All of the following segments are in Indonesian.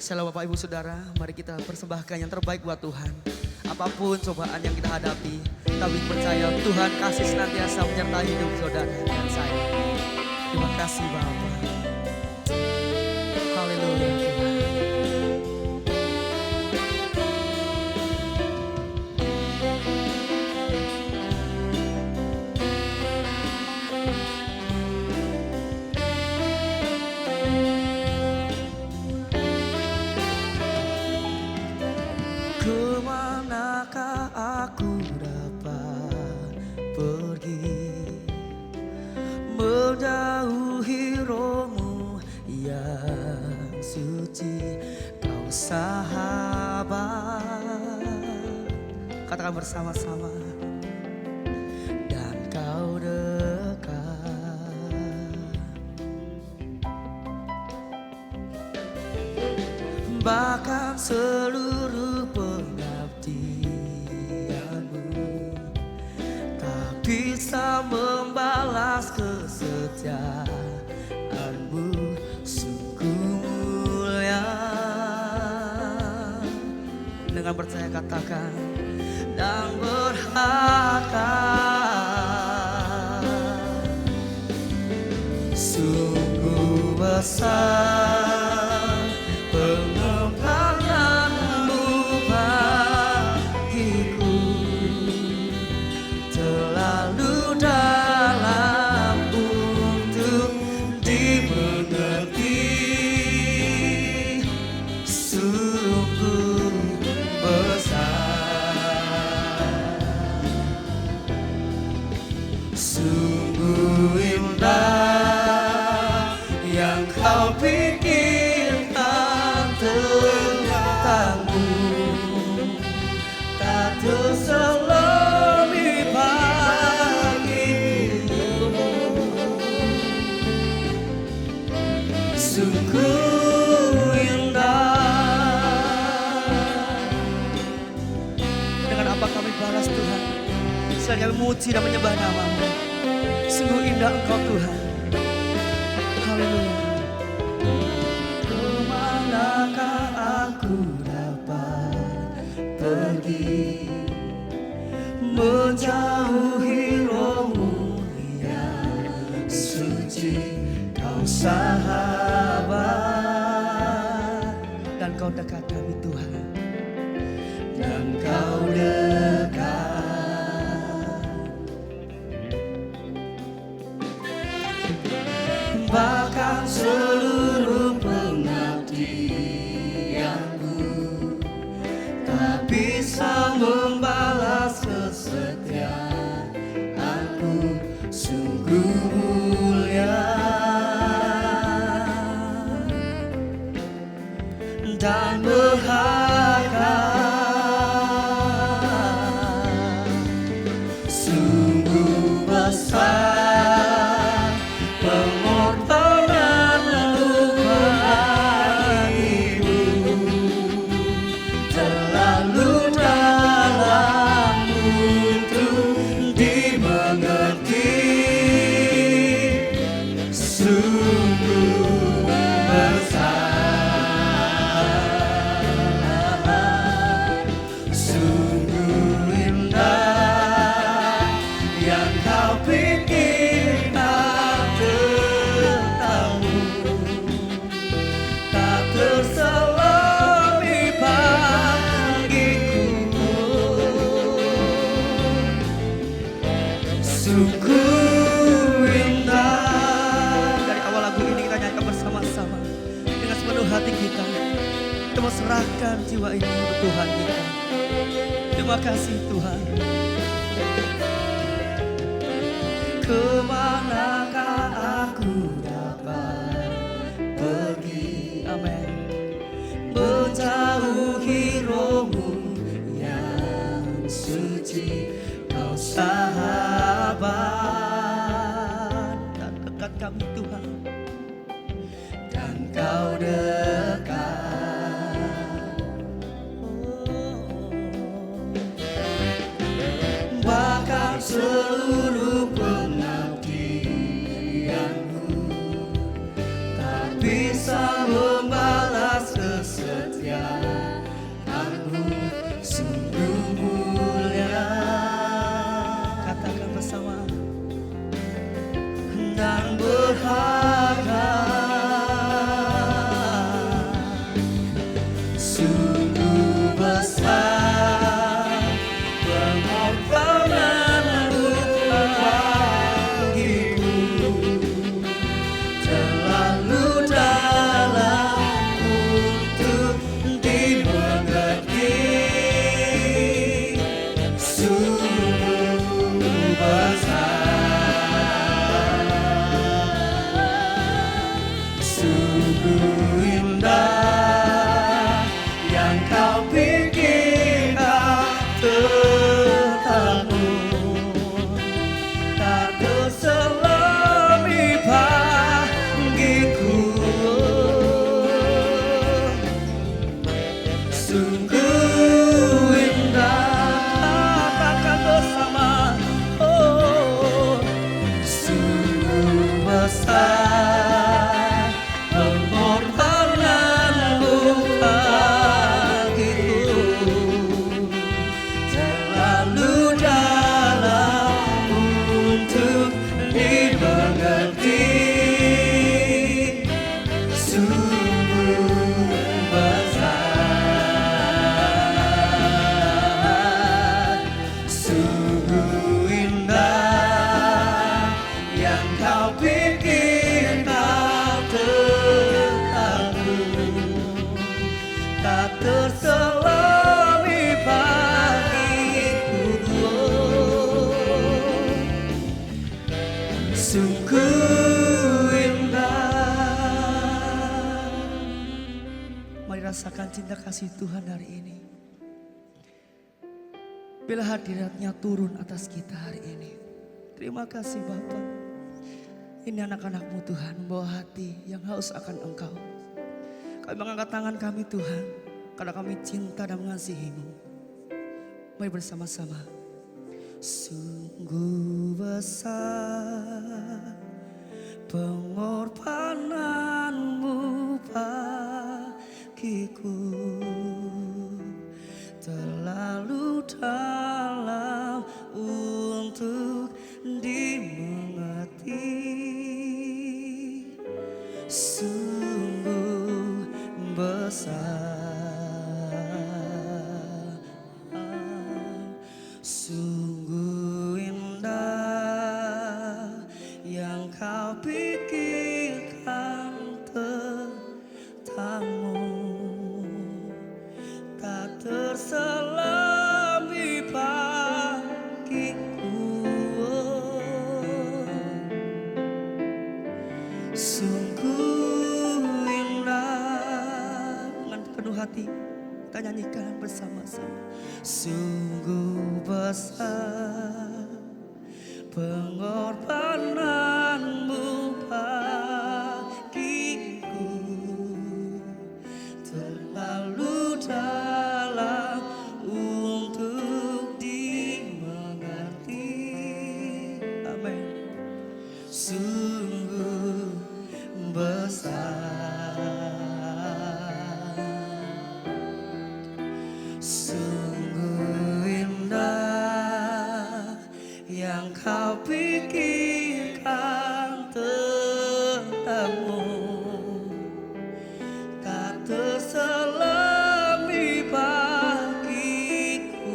Shalom Bapak Ibu Saudara, mari kita persembahkan yang terbaik buat Tuhan. Apapun cobaan yang kita hadapi, kami percaya Tuhan kasih senantiasa menyertai hidup saudara dan saya. Terima kasih Bapak. Haleluya Tuhan. Kemanakah aku dapat pergi, menjauhi rohmu yang suci, kau sahabat. Katakan bersama-sama. Dan kau dekat, bahkan seluruh pengabdianmu tak bisa membalas kesetiaanmu, sungguh mulia. Dengan percaya katakan, dan berharga, sungguh besar pengembanganmu bagiku, terlalu dalam untuk dimengerti, sungguh besar, sungguh indah yang kau pikirkan tentangmu, tak terselami bagimu, sungguh indah. Dengan apa kami balas Tuhan? Selain kami memuji dan menyembah nama-Mu. Sungguh indah Engkau Tuhan. Haleluya. Kemanakah aku dapat pergi, menjauhi rohmu yang suci, kau sahabat. Dan kau dekat kami Tuhan, dan kau dekat, bahkan seluruh pengabdianku tak bisa membalas kesetiaanku, sungguh mulia. Dan berharga, sungguh besar pengorbananmu bagimu, terlalu dalam untuk dimengerti, sungguh besar, sungguh indah yang kau pikirkan tentangmu, tak terselami bagiku, sungguh indah. Dari awal lagu ini kita nyanyikan bersama-sama dengan sepenuh hati kita. Kita mau serahkan jiwa ini untuk Tuhan kita. Terima kasih Tuhan. Kemanakah aku dapat pergi, amin, menjauhi rohmu yang suci, kau sahabat. Dan dekat kami Tuhan, dan kau dekat, bahkan seluruh pengabdianmu tak bisa membalas kesedihan. Mari rasakan cinta kasih Tuhan hari ini. Bila hadiratnya turun atas kita hari ini. Terima kasih Bapa. Ini anak-anak-Mu Tuhan, membawa hati yang haus akan Engkau. Kami mengangkat tangan kami Tuhan, karena kami cinta dan mengasihi-Mu. Mari bersama-sama. Sungguh besar pengorbananmu bagiku, terlalu dalam untuk dimengerti. Sungguh besar, sungguh indah yang Kau pikirkan tentangmu, tak terselami bagiku. Sungguh indah, dengan penuh hati kita nyanyikan bersama-sama. Sungguh besar pengorbananmu bagiku, terlalu dalam untuk dimengerti. Amin. Sungguh besar, sungguh indah yang Kau pikirkan tentangmu, tak terselami bagiku.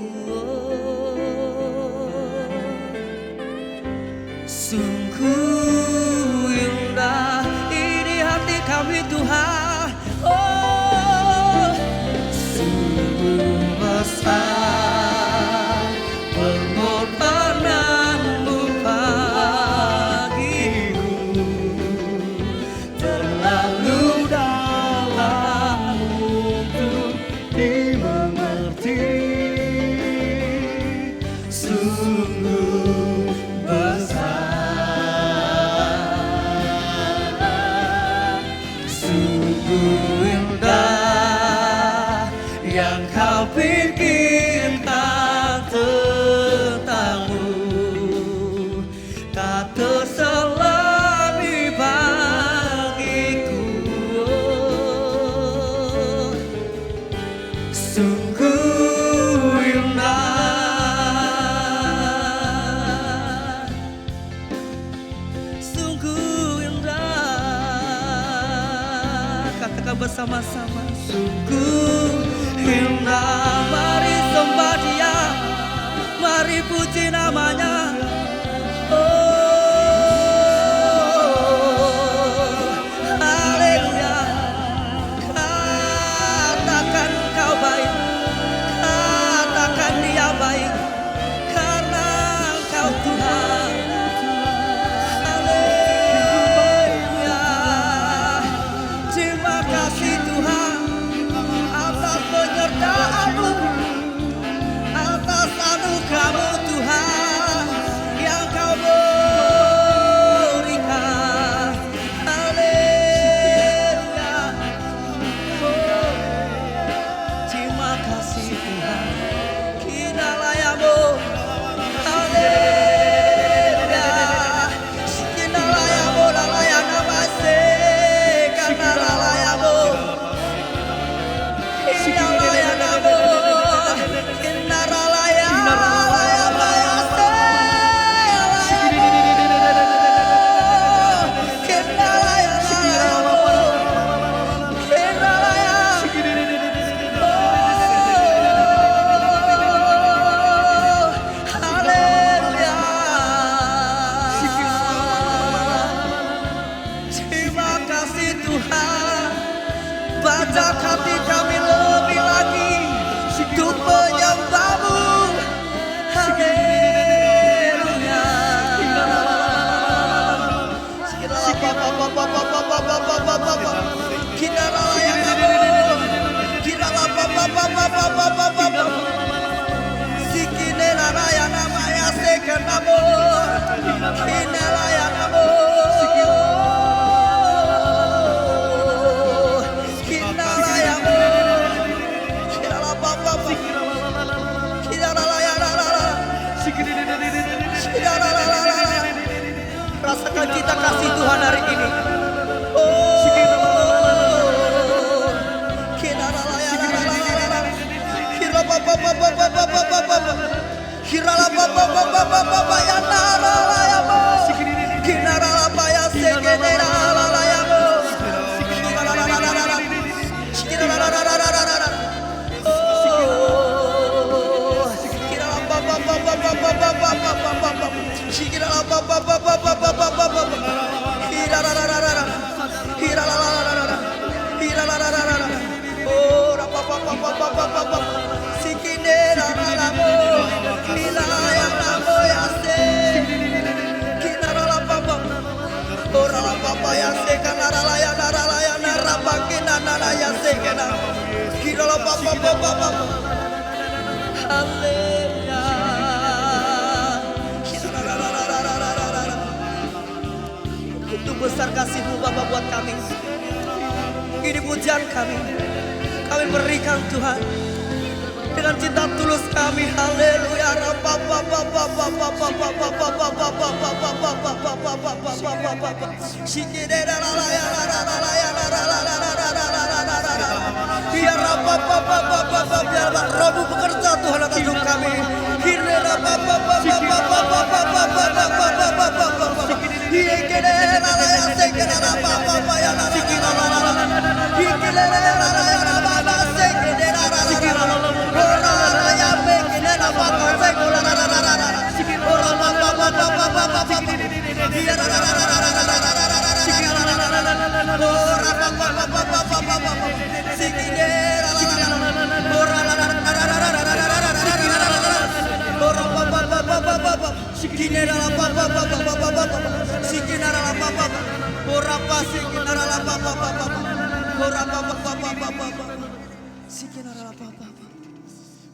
Sungguh indah ini hati kami Tuhan. Oh, sungguh besar pengorbananmu bagiku, terlalu dalam untuk dimengerti. Sungguh besar, sungguh indah yang Kau pikirkan tentangmu, tak terselami bagiku. Sungguh indah, sungguh indah. Katakan bersama-sama. Sungguh indah, mari sembah Dia, mari puji namanya. Oh, haleluya. Katakan Kau baik, katakan Dia baik, karena Engkau Tuhan. Haleluya. Terima kasih Tuhan atas penyertaan-Mu, atas anugerah-Mu Tuhan yang Kau berikan. Haleluya. Oh, terima kasih Tuhan, kita layak-Mu. Haleluya. Kita layak-Mu, layak namase, karena layak-Mu. Terima kasih Tuhan, bajak hati kami lebih lagi untuk menyembah-Mu. Haleluya. Kita layak-Mu. merasakan cita kasih Tuhan hari ini. Oh, itu besar kasih-Mu Bapa buat kami. Ini pujian kami berikan Tuhan dengan cinta tulus kami. Haleluya. Biarlah Roh-Mu bekerja Tuhan atas hidup kami.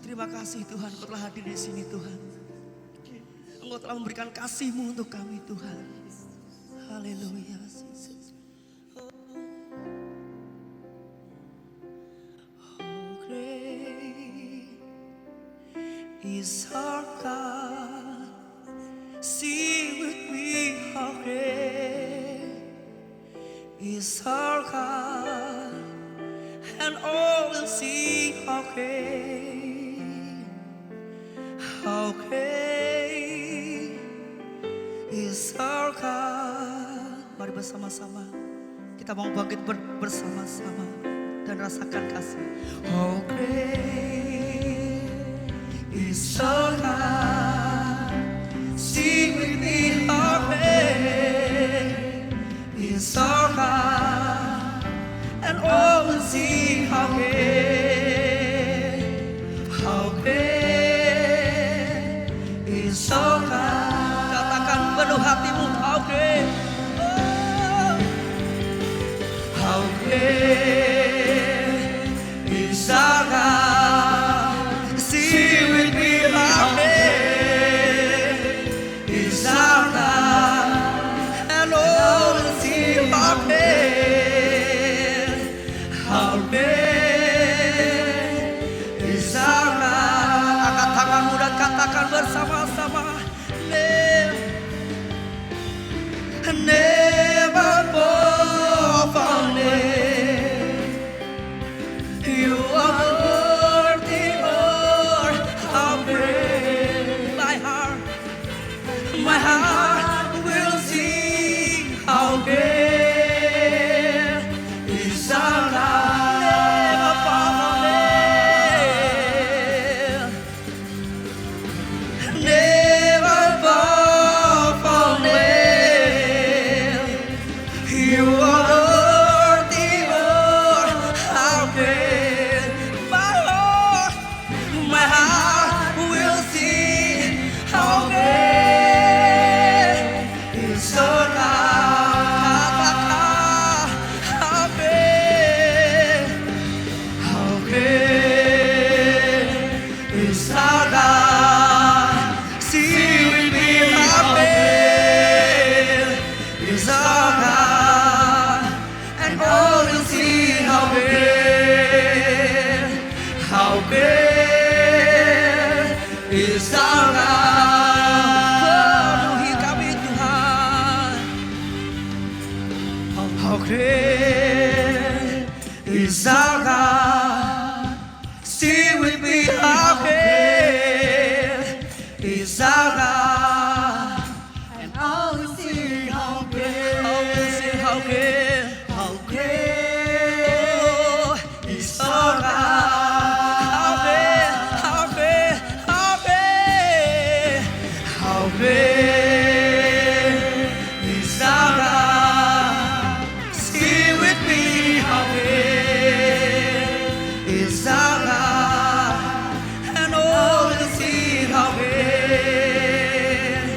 Terima kasih Tuhan, Engkau telah hadir di sini Tuhan. Engkau telah memberikan kasih-Mu untuk kami Tuhan. Haleluya. Oh, great is our God. Sing with me, how great is our God, and all will see how great is our God. Mari bersama-sama kita mau bangkit bersama-sama dan rasakan kasih. How great is our God. Sing with me, how great is our God, and all will see how great is our God. Katakan penuh hatimu, how great, oh, how great is our God. Sing with me, how great is our God, and all will see how great is our God. Angkat tanganmu dan katakan bersama-sama, never fall, you are worthy, Lord. How great, my heart will sing. How great is our God. Never fall, never fall. You are worthy, Lord. How great, my heart will sing. How great is our God. How great is our God. Sing with me, how great is our God, and all will see how great is our God. Penuhi kami Tuhan, Is our God still with me? How great is our God? And all will see how great, How great, how great is our God. How great, how great, how great, how great is our God. Still with me, how great is our God. And all will see how great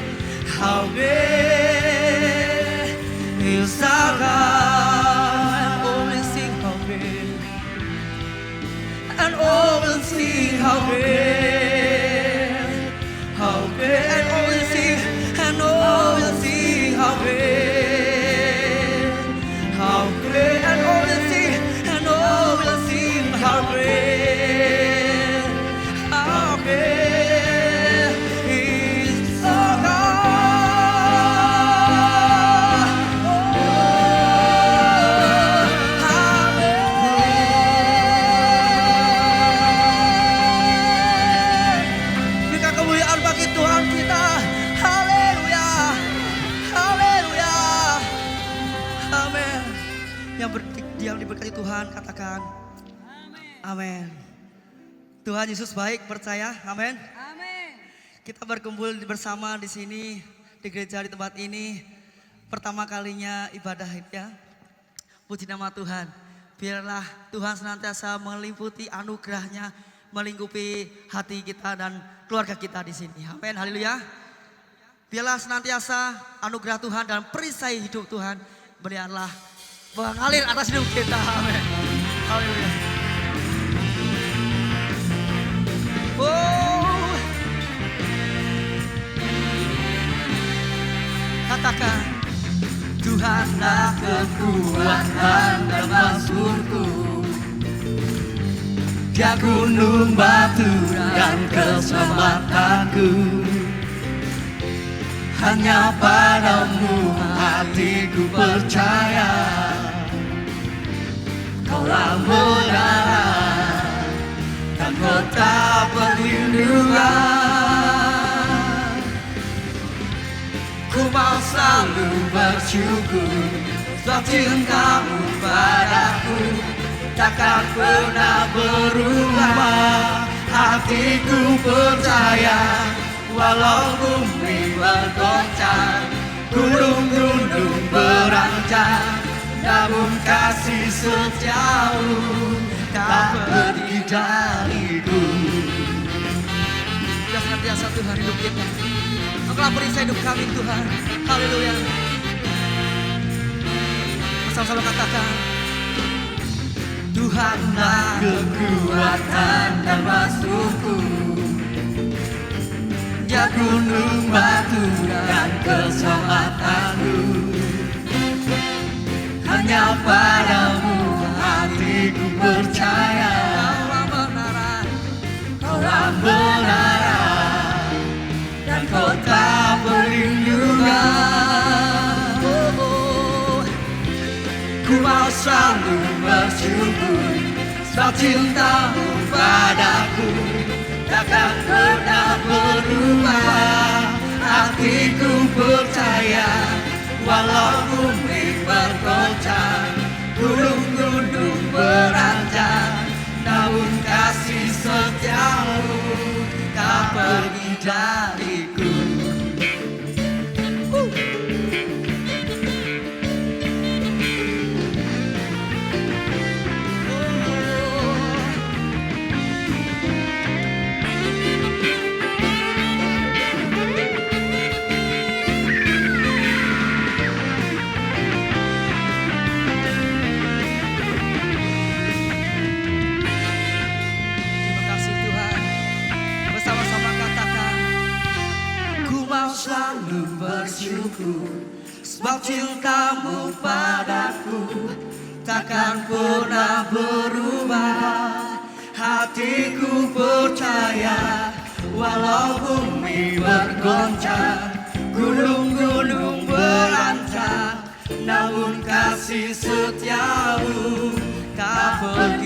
is our God. And all will sing how great, and all will sing how great, and all will sing, and all will sing how great, and all will sing, and all will sing how great is our God. Oh, haleluya. Berikan kemuliaan bagi Tuhan kita. Haleluya. Haleluya. Amin. Yang diberkati Tuhan katakan amin. Tuhan Yesus baik, percaya. Amin. Amin. Kita berkumpul bersama di sini, di gereja di tempat ini. Pertama kalinya ibadah ya. Puji nama Tuhan. Biarlah Tuhan senantiasa meliputi anugerahnya, melingkupi hati kita dan keluarga kita di sini. Amin. Haleluya. Biarlah senantiasa anugerah Tuhan dan perisai hidup Tuhan biarlah mengalir atas hidup kita. Amin. Haleluya. Oh, katakan Tuhanlah kekuatan dan mazmurku, Dia gunung batu dan keselamatanku. Hanya padamu hatiku percaya, Kaulah menara dan kota perlindungan. Ku mau selalu bersyukur sebab cintamu padaku takkan pernah berubah. Hatiku percaya walau bumi bergoncang, gunung-gunung beranjak, namun kasih setiamu tak pergi dariku. Dia senantiasa Tuhan hidup kita. Engkau perisai hidup kami Tuhan. Haleluya. Bersama-sama katakan Tuhanlah kekuatan dan mazmurku, Dia gunung batu dan keselamatanku. Hanya padamu hatiku percaya, Kaulah menara dan kota perlindungan. Ku mau selalu bersyukur sebab cintamu padaku takkan pernah berubah. Hatiku percaya walau bumi bergoncang, gunung-gunung beranjak, namun kasih setiamu tak pergi dariku. Selalu bersyukur sebab cintamu padaku takkan pernah berubah. Hatiku percaya walau bumi bergoncang, gunung-gunung beranjak, namun kasih setiamu tak pergi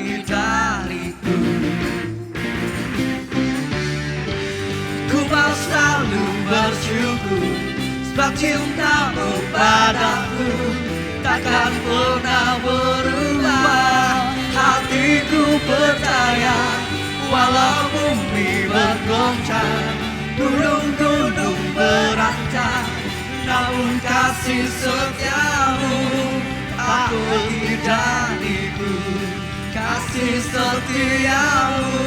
sebab cintamu padaku takkan pernah berubah. Hatiku percaya walau bumi bergoncang, gunung-gunung beranjak, namun kasih setiamu tak pergi dariku. Kasih setiamu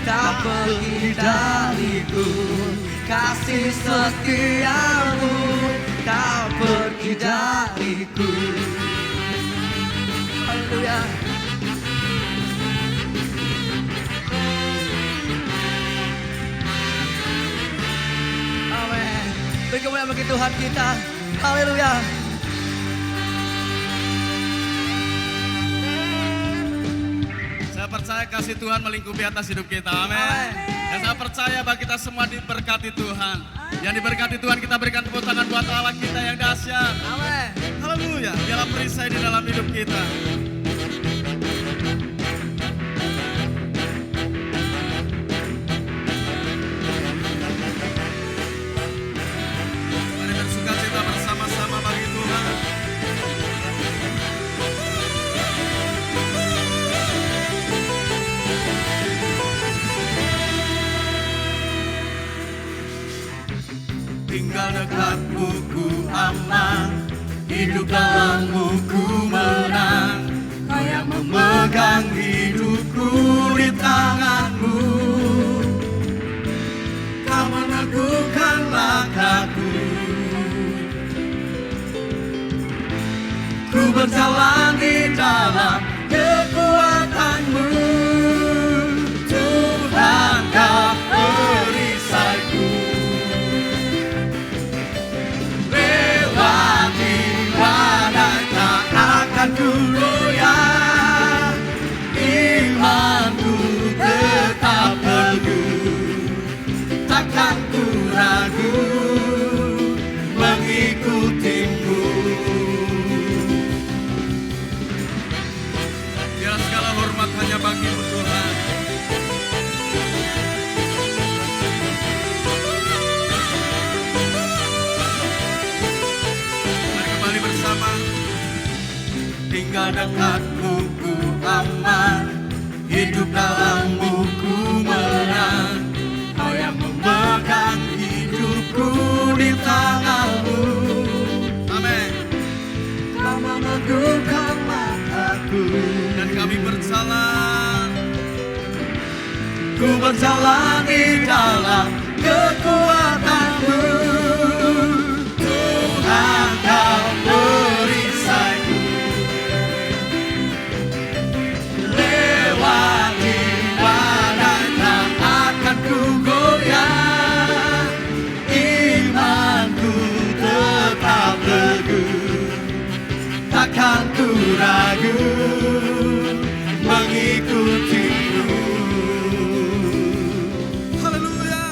tak pergi dariku. Kasih setiamu tak pergi dariku. Haleluya. Amin. Beri kemuliaan bagi Tuhan kita. Haleluya. Saya percaya kasih Tuhan melingkupi atas hidup kita. Amin. Dan saya percaya bahwa kita semua diberkati Tuhan. Yang diberkati Tuhan, kita berikan tepuk tangan buat Allah kita yang dahsyat. Amin. Haleluya. Dialah perisai di dalam hidup kita. Mari bersukacita bersama-sama bagi Tuhan. Tinggal dekatmu ku aman, hidup dalammu ku menang. Kau yang memegang hidupku di tanganmu, kau meneguhkan langkahku. Ku berjalan di dalam kekuatanmu, Tuhan kau perisaiku. Lewati badai tak akan ku goyah, imanku tetap teguh, takkan ku ragu mengikutimu. Biar segala hormat hanya bagimu Tuhan. Mari kembali bersama. Tinggal dekatmu ku aman, hidup dalammu ku menang. Kau yang memegang hidupku di tanganmu. Amin. Kau meneguhkan mataku. Dan kami berjalan, ku berjalan di dalam kekuatanmu. Tuhan kau perisaiku. Lewati badai tak akan ku goyah, imanku tetap teguh, takkan ku ragu mengikutimu. Haleluya.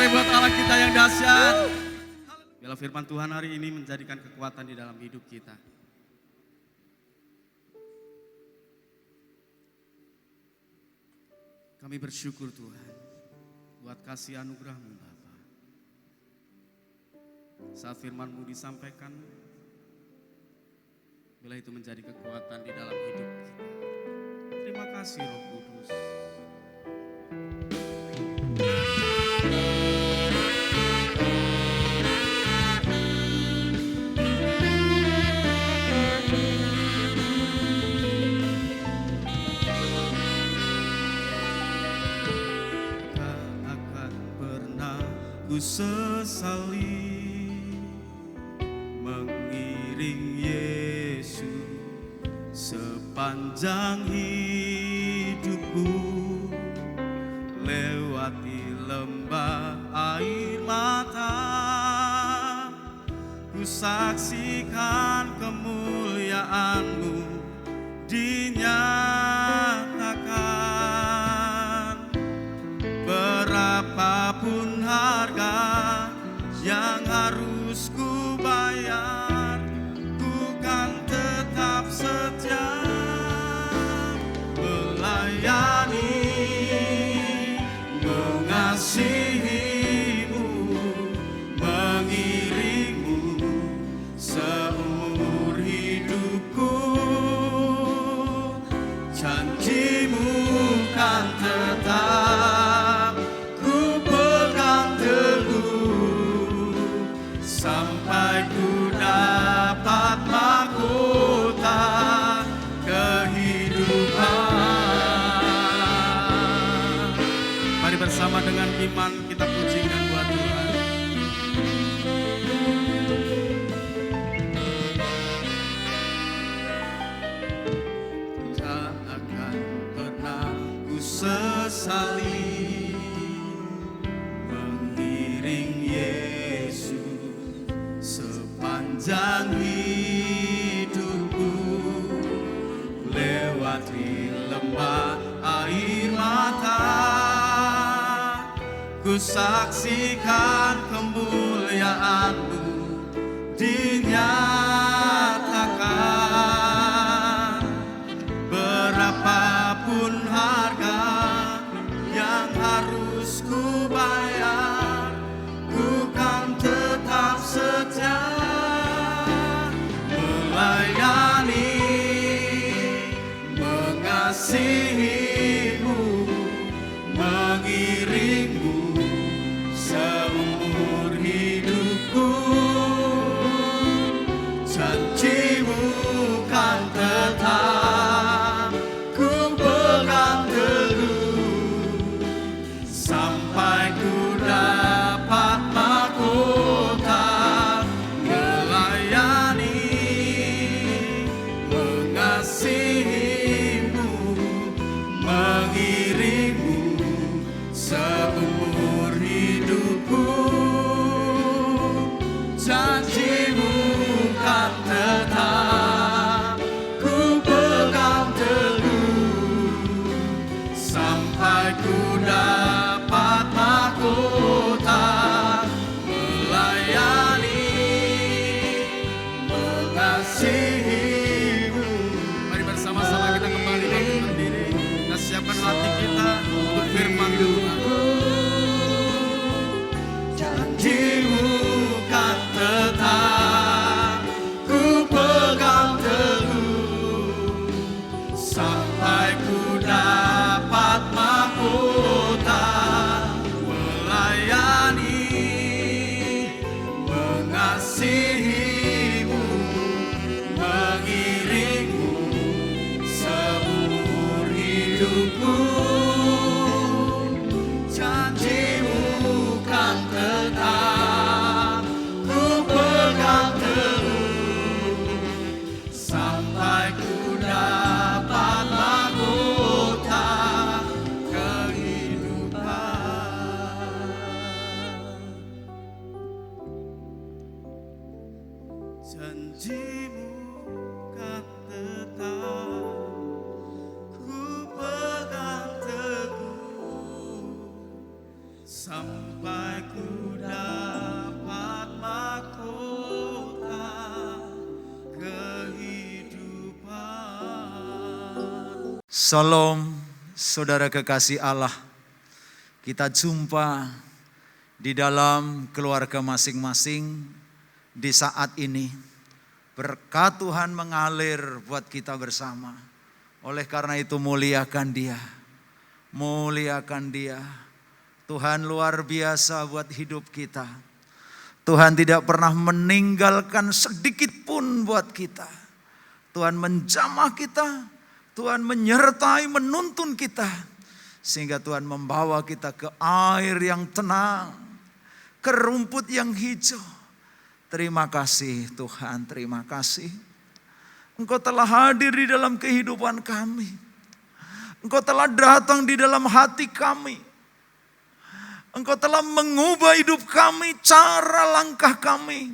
sore buat Allah kita yang dahsyat. Biarlah firman Tuhan hari ini menjadikan kekuatan di dalam hidup kita. Kami bersyukur Tuhan buat kasih anugerah-Mu Bapa. Saat firman-Mu disampaikan, bila itu menjadi kekuatan di dalam hidup kita. Terima kasih Roh Kudus. Ku sesali mengiring Yesus sepanjang hidupku, lewati lembah air mata, ku saksikan kemuliaan-Mu dinyatakan. Berapapun harga yang harus ku bayar, ku kan tetap setia melayani, mengasihi-Mu, mengiring-Mu seumur hidupku. Janji-Mu kan tetap sampai ku dapat mahkota kehidupan. Mari bersama dengan iman kita pujikan buat Tuhan. Tak akan pernah ku sesali sepanjang hidupku, lewati lembah air mata, ku saksikan kemuliaan-Mu dinyatakan. Berapapun harga yang harus ku bayar, ku kan tetap setia melayani, mengasihi-Mu, mengiring-Mu seumur hidupku. Janji-Mu kan tetap ku pegang teguh sampai ku dapat mahkota melayani, mengasihi-Mu, mengiring-Mu seumur hidupku. Janji-Mu kan tetap ku pegang teguh sampai ku dapat mahkota melayani, mengasihi-Mu. Mari bersama-sama kita kembali berdiri. Kita siapkan hati kita untuk firman Tuhan. Janji-Mu kan tetap ku pegang teguh sampai ku dapat mahkota melayani, mengasihi-Mu, mengiring-Mu seumur hidupku. Shalom, saudara kekasih Allah. Kita jumpa di dalam keluarga masing-masing di saat ini. Berkat Tuhan mengalir buat kita bersama. Oleh karena itu muliakan Dia. Muliakan Dia. Tuhan luar biasa buat hidup kita. Tuhan tidak pernah meninggalkan sedikit pun buat kita. Tuhan menjamah kita. Tuhan menyertai, menuntun kita. Sehingga Tuhan membawa kita ke air yang tenang. Ke rumput yang hijau. Terima kasih Tuhan, terima kasih. Engkau telah hadir di dalam kehidupan kami. Engkau telah datang di dalam hati kami. Engkau telah mengubah hidup kami, cara langkah kami.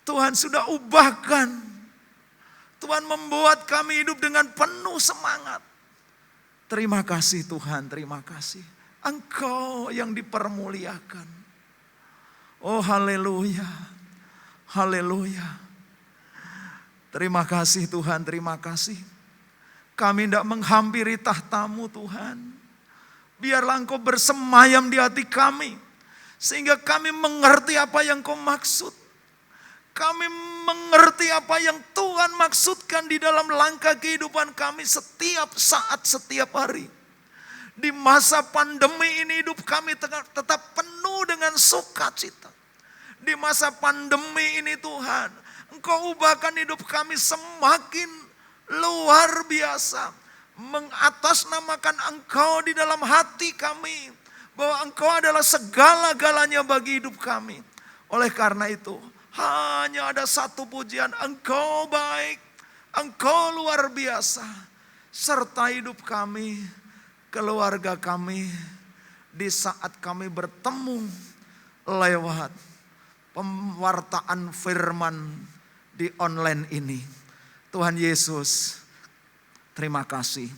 Tuhan sudah ubahkan. Tuhan membuat kami hidup dengan penuh semangat. Terima kasih Tuhan, terima kasih. Engkau yang dipermuliakan. Oh haleluya, haleluya. Terima kasih Tuhan, terima kasih. Kami tidak menghampiri tahta-Mu Tuhan. Biarlah Engkau bersemayam di hati kami. Sehingga kami mengerti apa yang Kau maksud. Kami mengerti apa yang Tuhan maksudkan di dalam langkah kehidupan kami setiap saat, setiap hari. Di masa pandemi ini hidup kami tetap penuh dengan sukacita. Di masa pandemi ini Tuhan, Engkau ubahkan hidup kami semakin luar biasa. Mengatasnamakan Engkau di dalam hati kami. Bahwa Engkau adalah segala-galanya bagi hidup kami. Oleh karena itu, hanya ada satu pujian, Engkau baik, Engkau luar biasa. Serta hidup kami, keluarga kami, di saat kami bertemu lewat pewartaan firman di online ini. Tuhan Yesus, terima kasih.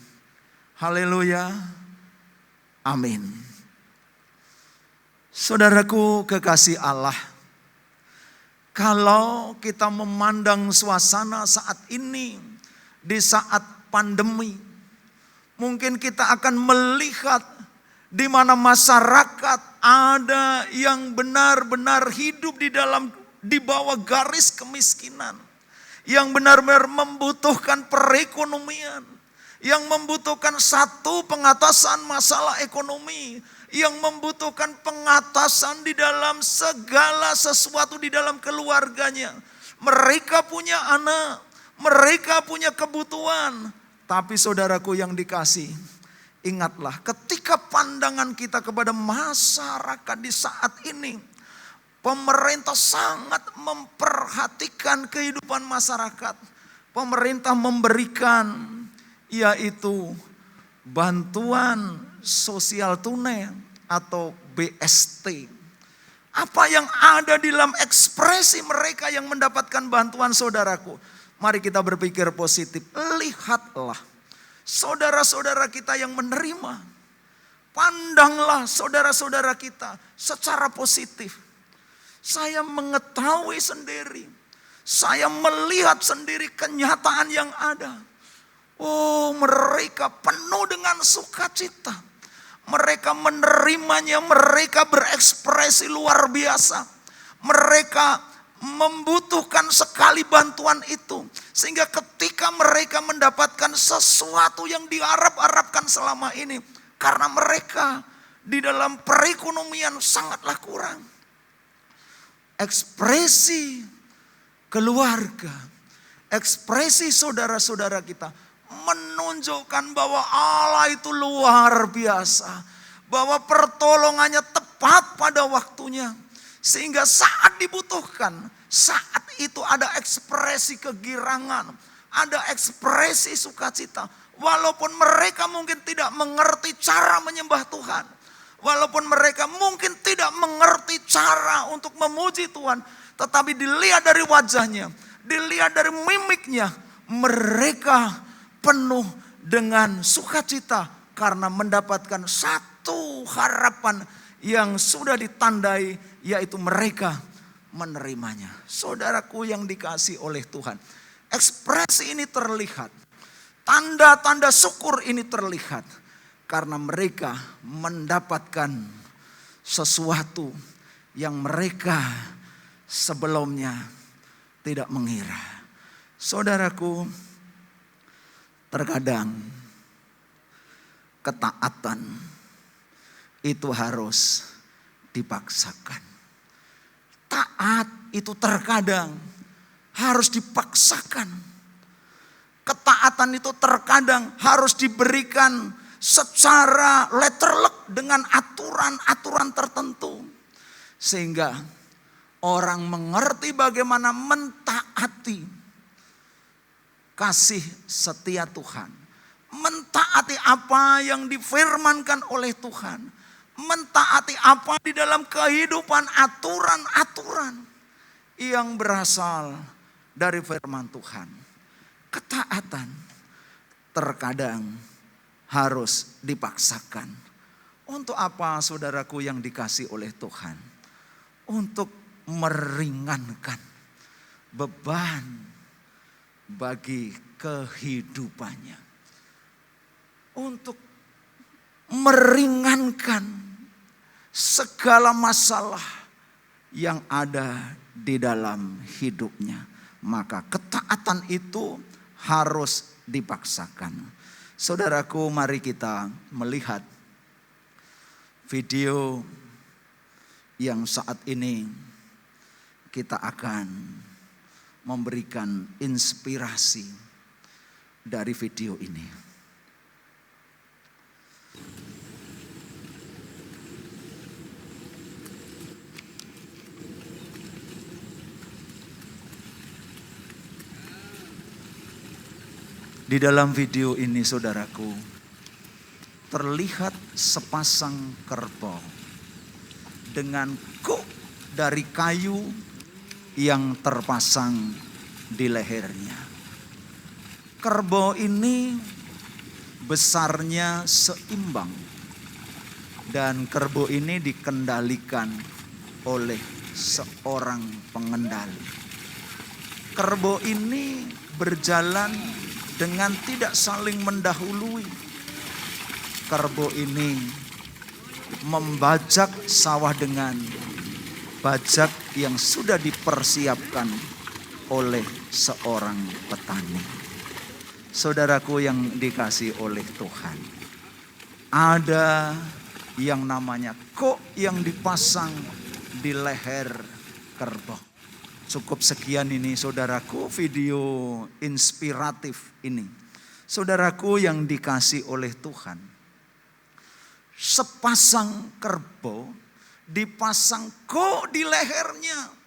Haleluya, amin. Saudaraku kekasih Allah, kalau kita memandang suasana saat ini, di saat pandemi, mungkin kita akan melihat di mana masyarakat ada yang benar-benar hidup di bawah garis kemiskinan, yang benar-benar membutuhkan perekonomian, yang membutuhkan satu pengatasan masalah ekonomi, yang membutuhkan pengatasan di dalam segala sesuatu di dalam keluarganya. Mereka punya anak, mereka punya kebutuhan. Tapi saudaraku yang dikasih, ingatlah ketika pandangan kita kepada masyarakat di saat ini, pemerintah sangat memperhatikan kehidupan masyarakat. Pemerintah memberikan yaitu bantuan sosial tunai atau BST. Apa yang ada di dalam ekspresi mereka yang mendapatkan bantuan saudaraku? Mari kita berpikir positif. Lihatlah saudara-saudara kita yang menerima. Pandanglah saudara-saudara kita secara positif. Saya mengetahui sendiri. Saya melihat sendiri kenyataan yang ada. Oh, mereka penuh dengan sukacita. Mereka menerimanya, mereka berekspresi luar biasa. Mereka membutuhkan sekali bantuan itu. Sehingga ketika mereka mendapatkan sesuatu yang diharap-harapkan selama ini. Karena mereka di dalam perekonomian sangatlah kurang. Ekspresi keluarga, ekspresi saudara-saudara kita menunjukkan bahwa Allah itu luar biasa. Bahwa pertolongannya tepat pada waktunya. Sehingga saat dibutuhkan, saat itu ada ekspresi kegirangan. Ada ekspresi sukacita. Walaupun mereka mungkin tidak mengerti cara menyembah Tuhan. Walaupun mereka mungkin tidak mengerti cara untuk memuji Tuhan. Tetapi dilihat dari wajahnya, dilihat dari mimiknya, mereka penuh dengan sukacita karena mendapatkan satu harapan yang sudah ditandai, yaitu mereka menerimanya. Saudaraku yang dikasihi oleh Tuhan, ekspresi ini terlihat. tanda-tanda syukur ini terlihat karena mereka mendapatkan sesuatu yang mereka sebelumnya tidak mengira. Saudaraku, terkadang ketaatan itu harus dipaksakan. Taat itu terkadang harus dipaksakan. Ketaatan itu terkadang harus diberikan secara letterlek dengan aturan-aturan tertentu. Sehingga orang mengerti bagaimana mentaati kasih setia Tuhan. Mentaati apa yang difirmankan oleh Tuhan. Mentaati apa di dalam kehidupan aturan-aturan yang berasal dari firman Tuhan. Ketaatan terkadang harus dipaksakan. Untuk apa saudaraku yang dikasih oleh Tuhan? Untuk meringankan beban bagi kehidupannya. Untuk meringankan segala masalah yang ada di dalam hidupnya. Maka ketaatan itu harus dipaksakan. Saudaraku, mari kita melihat video yang saat ini kita akan memberikan inspirasi dari video ini. Di dalam video ini saudaraku, terlihat sepasang kerbau dengan kuk dari kayu yang terpasang di lehernya. Kerbau ini besarnya seimbang dan kerbau ini dikendalikan oleh seorang pengendali. Kerbau ini berjalan dengan tidak saling mendahului. Kerbau ini membajak sawah dengan bajak yang sudah dipersiapkan oleh seorang petani. Saudaraku yang dikasih oleh Tuhan, ada yang namanya kok yang dipasang di leher kerbau. Cukup sekian ini saudaraku video inspiratif ini. Saudaraku yang dikasih oleh Tuhan. Sepasang kerbau dipasang kok di lehernya.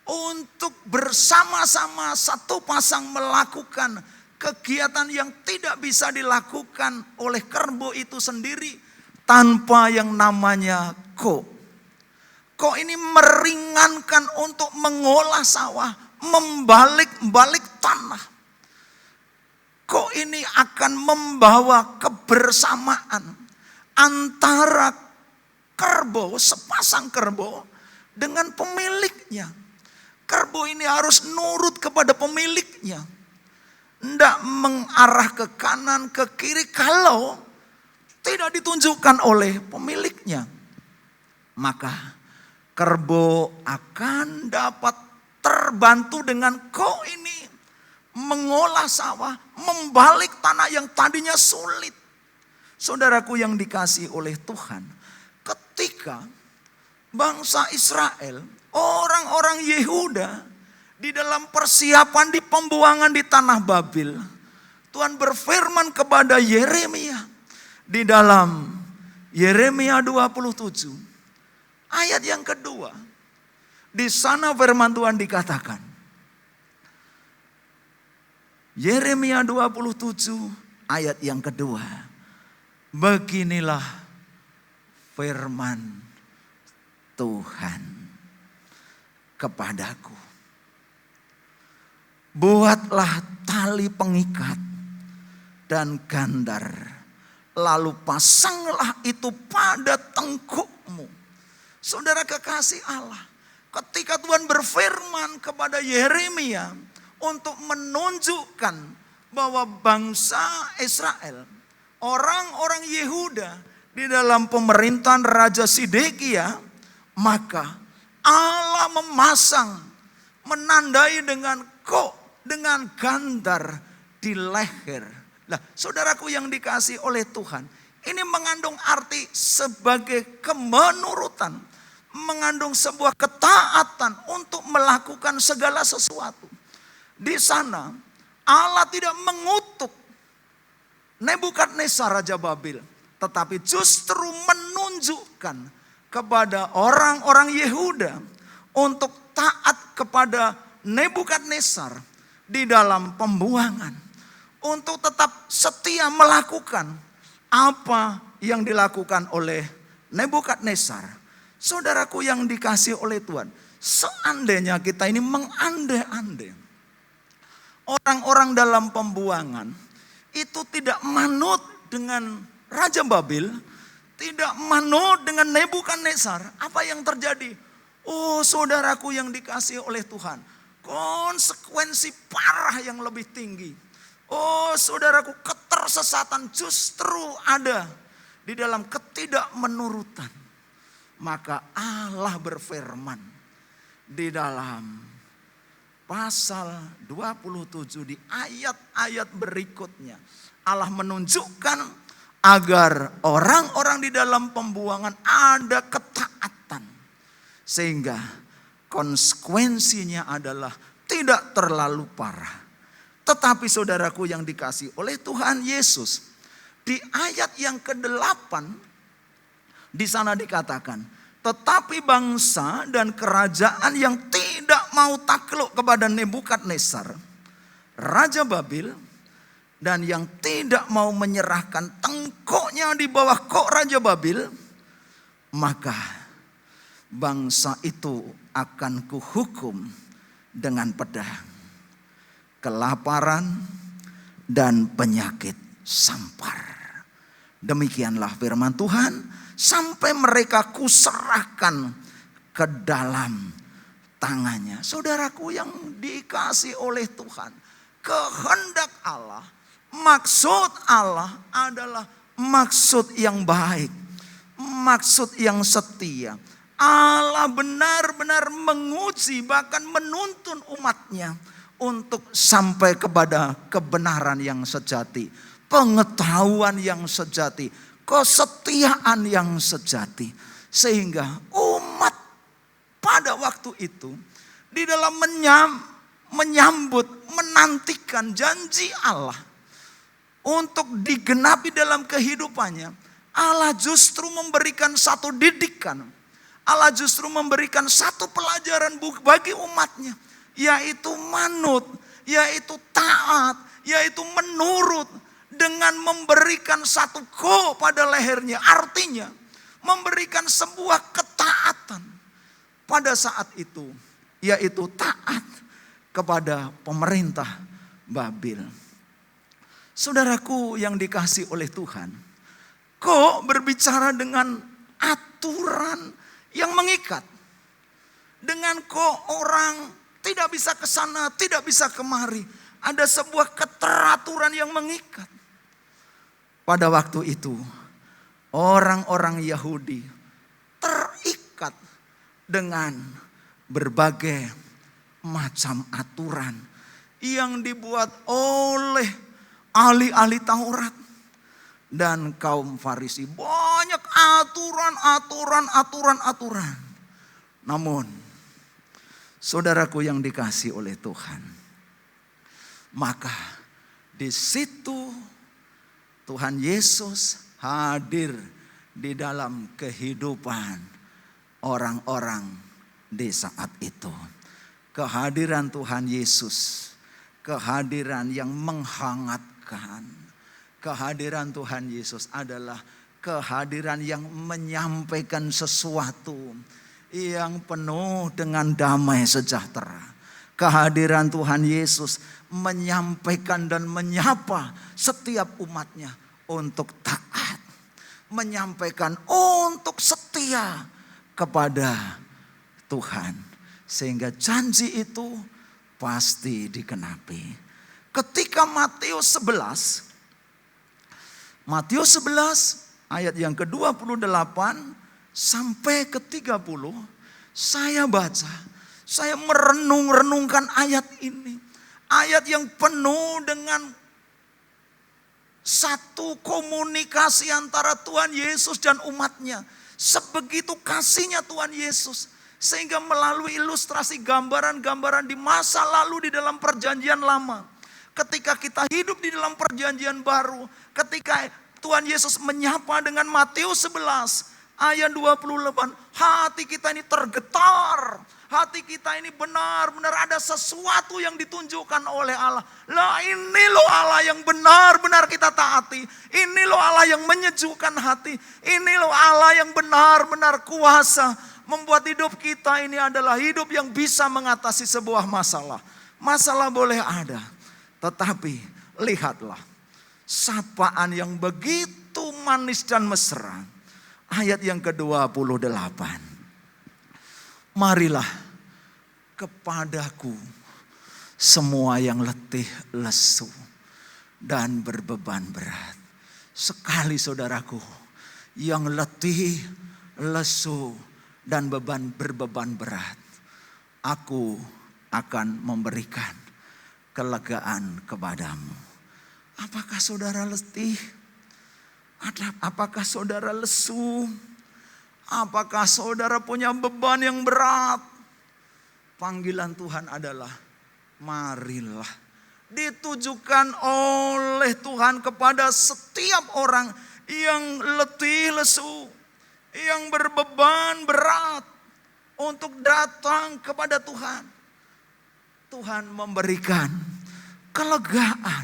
Untuk bersama-sama satu pasang melakukan kegiatan yang tidak bisa dilakukan oleh kerbau itu sendiri. Tanpa yang namanya kok. Kok ini meringankan untuk mengolah sawah, membalik-balik tanah. Kok ini akan membawa kebersamaan antara kerbau, sepasang kerbau dengan pemiliknya. Kerbau ini harus nurut kepada pemiliknya. Tidak mengarah ke kanan, ke kiri kalau tidak ditunjukkan oleh pemiliknya. Maka kerbau akan dapat terbantu dengan kok ini mengolah sawah, membalik tanah yang tadinya sulit. Saudaraku yang dikasih oleh Tuhan, ketika bangsa Israel, orang-orang Yehuda di dalam persiapan di pembuangan di tanah Babil, Tuhan berfirman kepada Yeremia di dalam Yeremia 27 ayat yang kedua. Di sana firman Tuhan dikatakan. Yeremia 27 ayat yang kedua. Beginilah firman Tuhan kepadaku. Buatlah tali pengikat dan gandar. Lalu pasanglah itu pada tengkukmu. Saudara kekasih Allah, ketika Tuhan berfirman kepada Yeremia untuk menunjukkan bahwa bangsa Israel, orang-orang Yehuda di dalam pemerintahan Raja Sidekia, maka Allah memasang, menandai dengan dengan gandar di leher. Nah, saudaraku yang dikasihi oleh Tuhan, ini mengandung arti sebagai kemenurutan, mengandung sebuah ketaatan untuk melakukan segala sesuatu. Di sana Allah tidak mengutuk Nebukadnezar Raja Babel, tetapi justru menunjukkan kepada orang-orang Yehuda untuk taat kepada Nebukadnezar di dalam pembuangan, untuk tetap setia melakukan apa yang dilakukan oleh Nebukadnezar. Saudaraku yang dikasihi oleh Tuhan, seandainya kita ini mengandai-andai orang-orang dalam pembuangan itu tidak manut dengan Raja Babel, tidak manut dengan Nebukadnezar, apa yang terjadi? Oh, saudaraku yang dikasihi oleh Tuhan, konsekuensi parah yang lebih tinggi. Oh, saudaraku, ketersesatan justru ada di dalam ketidakmenurutan. Maka Allah berfirman di dalam pasal 27 di ayat-ayat berikutnya. Allah menunjukkan agar orang-orang di dalam pembuangan ada ketaatan. Sehingga konsekuensinya adalah tidak terlalu parah. Tetapi saudaraku yang dikasihi oleh Tuhan Yesus, di ayat yang ke-8 di sana dikatakan, tetapi bangsa dan kerajaan yang tidak mau takluk kepada Nebukadnezar, Raja Babel, dan yang tidak mau menyerahkan tengkoknya di bawah kok Raja Babel, maka bangsa itu akan kuhukum dengan pedang, kelaparan, dan penyakit sampar. Demikianlah firman Tuhan, sampai mereka kuserahkan ke dalam tangannya. Saudaraku yang dikasihi oleh Tuhan, kehendak Allah, maksud Allah adalah maksud yang baik, maksud yang setia. Allah benar-benar menguji, bahkan menuntun umatnya untuk sampai kepada kebenaran yang sejati, pengetahuan yang sejati, kesetiaan yang sejati. Sehingga umat pada waktu itu di dalam menyambut, menantikan janji Allah untuk digenapi dalam kehidupannya, Allah justru memberikan satu didikan. Allah justru memberikan satu pelajaran bagi umatnya, yaitu manut, yaitu taat, yaitu menurut, dengan memberikan satu pada lehernya. Artinya memberikan sebuah ketaatan pada saat itu, yaitu taat kepada pemerintah Babel. Saudaraku yang dikasihi oleh Tuhan, kok berbicara dengan aturan yang mengikat, dengan kok orang tidak bisa ke sana, tidak bisa kemari. Ada sebuah keteraturan yang mengikat. Pada waktu itu orang-orang Yahudi terikat dengan berbagai macam aturan yang dibuat oleh ahli-ahli Taurat dan kaum Farisi. Banyak aturan. Namun saudaraku yang dikasihi oleh Tuhan, maka di situ Tuhan Yesus hadir di dalam kehidupan orang-orang di saat itu. Kehadiran Tuhan Yesus, kehadiran yang menghangatkan. Kehadiran Tuhan Yesus adalah kehadiran yang menyampaikan sesuatu yang penuh dengan damai sejahtera. Kehadiran Tuhan Yesus menyampaikan dan menyapa setiap umatnya untuk taat. Menyampaikan untuk setia kepada Tuhan. Sehingga janji itu pasti dikenapi. ketika Matius 11 ayat yang ke-28 sampai ke-30, saya baca, saya merenung-renungkan ayat ini. Ayat yang penuh dengan satu komunikasi antara Tuhan Yesus dan umatnya. Sebegitu kasihnya Tuhan Yesus. Sehingga melalui ilustrasi gambaran-gambaran di masa lalu di dalam perjanjian lama. Ketika kita hidup di dalam perjanjian baru. Ketika Tuhan Yesus menyapa dengan Matius 11 ayat 28. Hati kita ini tergetar. Hati kita ini benar-benar ada sesuatu yang ditunjukkan oleh Allah. Lah ini loh Allah yang benar-benar kita taati. Ini loh Allah yang menyejukkan hati. Ini loh Allah yang benar-benar kuasa. Membuat hidup kita ini adalah hidup yang bisa mengatasi sebuah masalah. Masalah boleh ada. Tetapi lihatlah. Sapaan yang begitu manis dan mesra. Ayat yang ke-28. Marilah kepadaku semua yang letih, lesu, dan berbeban berat. Sekali saudaraku, yang letih, lesu, dan berbeban berat, aku akan memberikan kelegaan kepadamu. Apakah saudara letih? Apakah saudara lesu? Apakah saudara punya beban yang berat? Panggilan Tuhan adalah marilah. Ditujukan oleh Tuhan kepada setiap orang yang letih lesu, yang berbeban berat untuk datang kepada Tuhan. Tuhan memberikan kelegaan.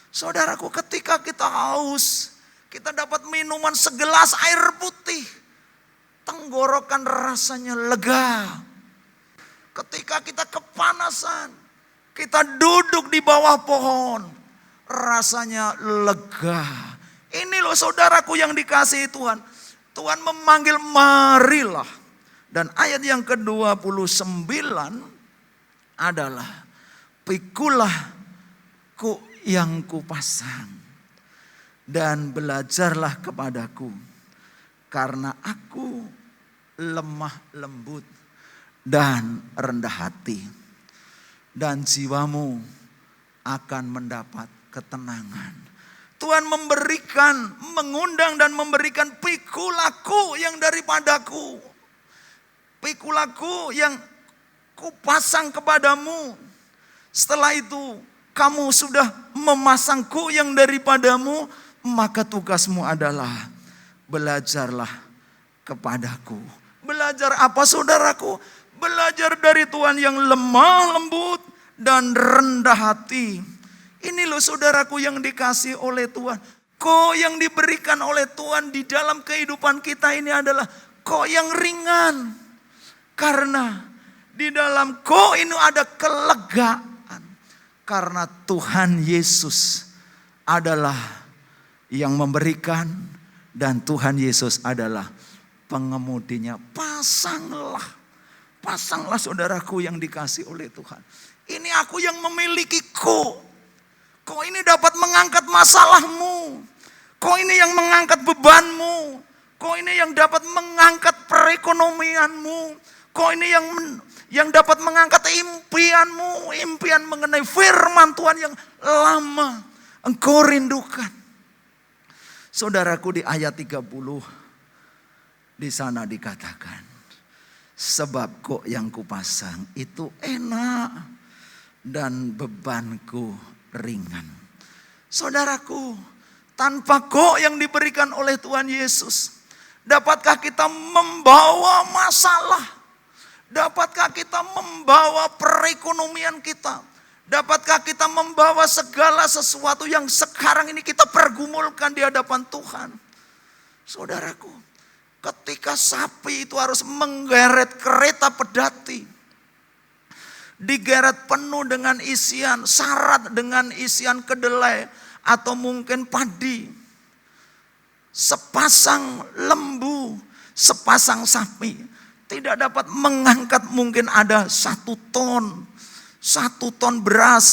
Saudaraku, ketika kita haus, kita dapat minuman segelas air putih. Tenggorokan rasanya lega. Ketika kita kepanasan, kita duduk di bawah pohon, rasanya lega. Ini loh saudaraku yang dikasihi Tuhan. Tuhan memanggil marilah. Dan ayat yang ke-29 adalah pikulah ku yang kupasang dan belajarlah kepadaku. Karena aku lemah lembut dan rendah hati. Dan jiwamu akan mendapat ketenangan. Tuhan mengundang dan memberikan pikulaku yang daripadaku. Pikulaku yang kupasang kepadamu. Setelah itu kamu sudah memasangku yang daripadamu. Maka tugasmu adalah belajarlah kepadaku. Belajar apa saudaraku? Belajar dari Tuhan yang lemah lembut dan rendah hati. Ini loh saudaraku yang dikasih oleh Tuhan. Kok yang diberikan oleh Tuhan di dalam kehidupan kita ini adalah kok yang ringan. Karena di dalam kok ini ada kelegaan. Karena Tuhan Yesus adalah yang memberikan. Dan Tuhan Yesus adalah pengemudinya. Pasanglah saudaraku yang dikasih oleh Tuhan. Ini aku yang memiliki kok ini dapat mengangkat masalahmu. Kok ini yang mengangkat bebanmu. Kok ini yang dapat mengangkat perekonomianmu. Kok ini yang dapat mengangkat impianmu. Impian mengenai firman Tuhan yang lama engkau rindukan. Saudaraku, di ayat 30 di sana dikatakan, sebab kok yang kupasang itu enak dan bebanku ringan. Saudaraku, tanpa kok yang diberikan oleh Tuhan Yesus, dapatkah kita membawa masalah? Dapatkah kita membawa perekonomian kita? Dapatkah kita membawa segala sesuatu yang sekarang ini kita pergumulkan di hadapan Tuhan? Saudaraku, ketika sapi itu harus menggeret kereta pedati, digeret penuh dengan isian, syarat dengan isian kedelai atau mungkin padi. Sepasang lembu, sepasang sapi tidak dapat mengangkat mungkin ada 1 ton beras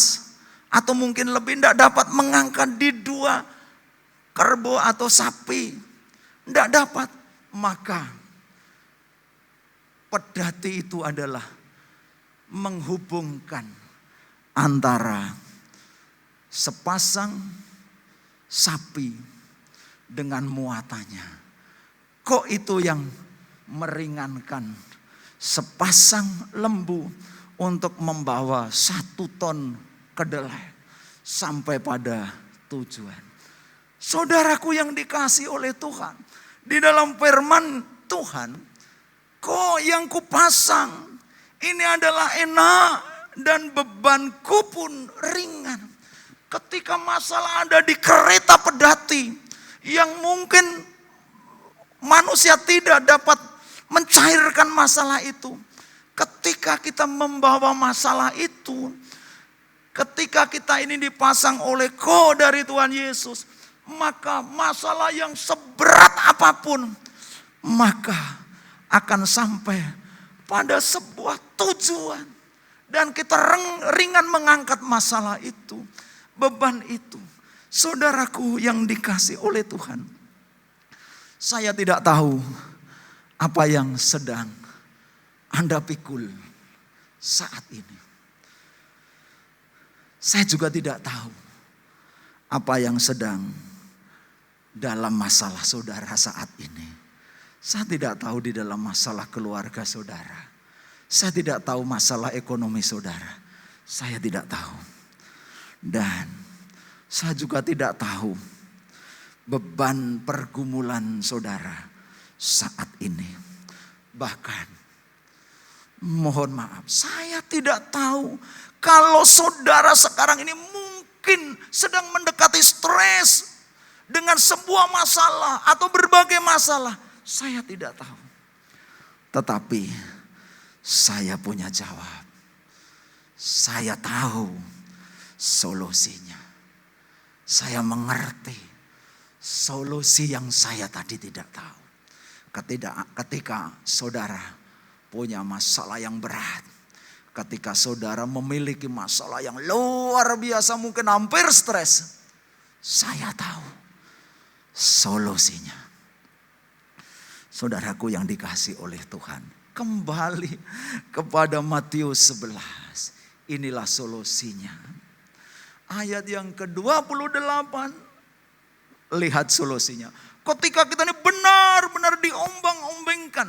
Atau mungkin lebih tidak dapat mengangkat di 2 kerbau atau sapi. Tidak dapat. Maka pedati itu adalah menghubungkan antara sepasang sapi dengan muatannya. Kok itu yang meringankan sepasang lembu untuk membawa 1 ton kedelai sampai pada tujuan. Saudaraku yang dikasihi oleh Tuhan, di dalam firman Tuhan, kok yang kupasang ini adalah enak dan bebanku pun ringan. Ketika masalah ada di kereta pedati yang mungkin manusia tidak dapat mencairkan masalah itu. Ketika kita membawa masalah itu, ketika kita ini dipasang oleh dari Tuhan Yesus, maka masalah yang seberat apapun, maka akan sampai pada sebuah tujuan. Dan kita ringan mengangkat masalah itu, beban itu. Saudaraku yang dikasihi oleh Tuhan, saya tidak tahu apa yang sedang Anda pikul saat ini. Saya juga tidak tahu apa yang sedang dalam masalah saudara saat ini. Saya tidak tahu di dalam masalah keluarga saudara. Saya tidak tahu masalah ekonomi saudara. Saya tidak tahu. Dan saya juga tidak tahu beban pergumulan saudara saat ini. Bahkan mohon maaf, saya tidak tahu kalau saudara sekarang ini mungkin sedang mendekati stres dengan sebuah masalah atau berbagai masalah. Saya tidak tahu. Tetapi saya punya jawab. Saya tahu solusinya. Saya mengerti solusi yang saya tadi tidak tahu. Ketika saudara punya masalah yang berat, ketika saudara memiliki masalah yang luar biasa, mungkin hampir stres, saya tahu solusinya. Saudaraku yang dikasihi oleh Tuhan, kembali kepada Matius 11. Inilah solusinya. Ayat yang ke-28, lihat solusinya. Ketika kita ini benar-benar diombang-ombingkan,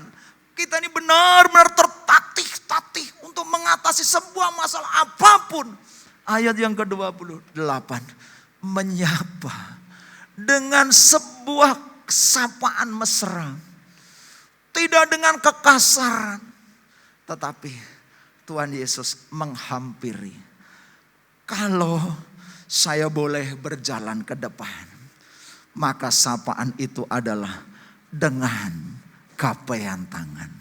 kita ini benar-benar tertatih-tatih untuk mengatasi sebuah masalah apapun. Ayat yang ke-28, menyapa dengan sebuah sapaan mesra. Tidak dengan kekasaran, tetapi Tuhan Yesus menghampiri. Kalau saya boleh berjalan ke depan, maka sapaan itu adalah dengan gapaian tangan.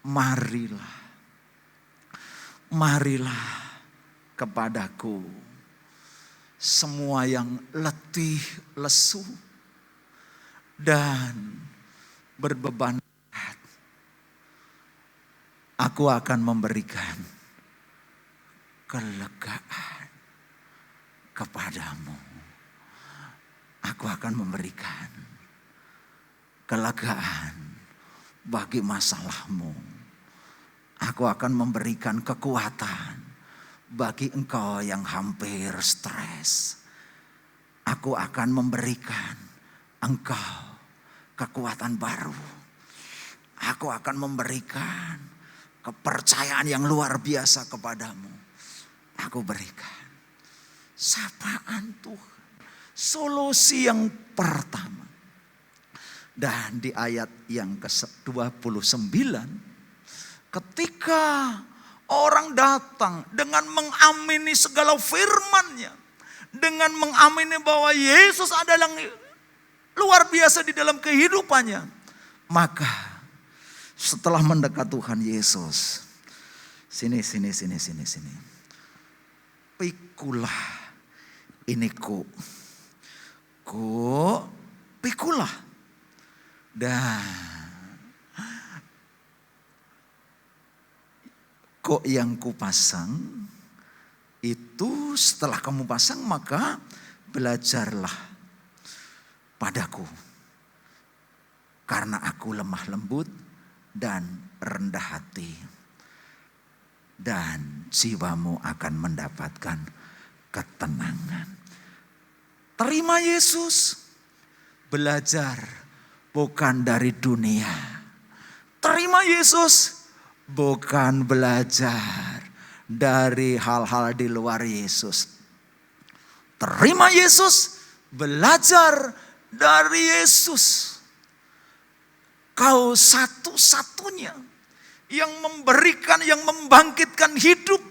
Marilah, marilah kepadaku semua yang letih, lesu, dan berbeban berat. Aku akan memberikan kelegaan kepadamu. Aku akan memberikan kelegaan bagi masalahmu. Aku akan memberikan kekuatan bagi engkau yang hampir stres. Aku akan memberikan engkau kekuatan baru. Aku akan memberikan kepercayaan yang luar biasa kepadamu. Aku berikan sapaan Tuhan. Solusi yang pertama. Dan di ayat yang ke-29, ketika orang datang dengan mengamini segala firman-Nya, dengan mengamini bahwa Yesus adalah luar biasa di dalam kehidupannya, maka setelah mendekat Tuhan Yesus, sini, pikulah ini pikulah. Dan kok yang kupasang Itu setelah kamu pasang maka belajarlah padaku. Karena aku lemah lembut dan rendah hati. Dan jiwamu akan mendapatkan ketenangan. Terima Yesus. Belajar bukan dari dunia. Terima Yesus. Bukan belajar dari hal-hal di luar Yesus. Terima Yesus. Belajar dari Yesus. Kau satu-satunya yang memberikan, yang membangkitkan hidup.